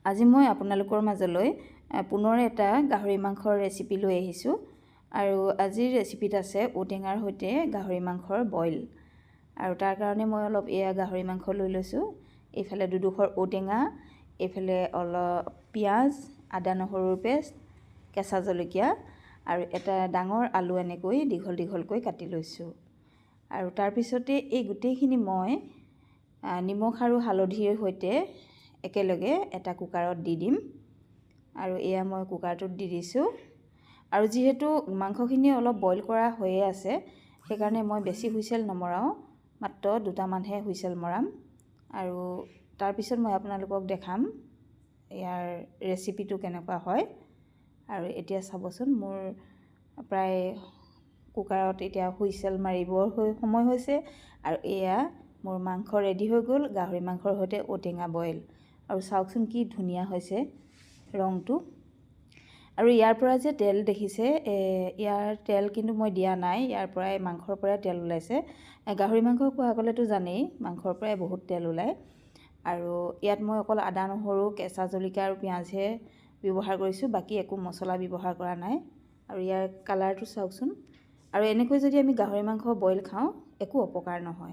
আজি মই আপোনালোকৰ মাজলৈ পুনৰ এটা গাহৰি মাংসৰ ৰেচিপি লৈ আহিছোঁ আৰু আজিৰ ৰেচিপিত আছে ঔটেঙাৰ সৈতে গাহৰি মাংসৰ বইল। আৰু তাৰ কাৰণে মই অলপ গাহৰি মাংস লৈ লৈছোঁ। এইফালে দুডোখৰ ঔটেঙা, এইফালে অলপ পিঁয়াজ, আদা নহৰুৰ পেষ্ট, কেঁচা জলকীয়া আৰু এটা ডাঙৰ আলু এনেকৈ দীঘল দীঘলকৈ কাটি লৈছোঁ। আৰু তাৰপিছতে এই গোটেইখিনি মই নিমখ আৰু হালধিৰ সৈতে একেলগে এটা কুকাৰত দি দিম। আৰু মই কুকাৰটোত দি দিছোঁ। আৰু যিহেতু মাংসখিনি অলপ বইল কৰা হৈয়ে আছে, সেইকাৰণে মই বেছি হুইচেল নমৰাওঁ, মাত্ৰ দুটামানহে হুইচেল মৰাম। আৰু তাৰপিছত মই আপোনালোকক দেখাম ইয়াৰ ৰেচিপিটো কেনেকুৱা হয়। আৰু এতিয়া চাবচোন, মোৰ প্ৰায় কুকাৰত এতিয়া হুইচেল মাৰিবৰ সময় হৈছে। আৰু মোৰ মাংস ৰেডি হৈ গ'ল, গাহৰি মাংসৰ সৈতে ঔটেঙা বইল। আৰু চাওকচোন কি ধুনীয়া হৈছে ৰংটো। আৰু ইয়াৰ পৰা যে তেল দেখিছে, ইয়াৰ তেল কিন্তু মই দিয়া নাই, ইয়াৰ পৰাই মাংসৰ পৰাই তেল ওলাইছে। গাহৰি মাংস খোৱাসকলেতো জানেই মাংসৰ পৰাই বহুত তেল ওলায়। আৰু ইয়াত মই অকল আদা নহৰু, কেঁচা জলকীয়া আৰু পিঁয়াজহে ব্যৱহাৰ কৰিছোঁ, বাকী একো মছলা ব্যৱহাৰ কৰা নাই। আৰু ইয়াৰ কালাৰটো চাওকচোন। আৰু এনেকৈ যদি আমি গাহৰি মাংস বইল খাওঁ, একো অপকাৰ নহয়।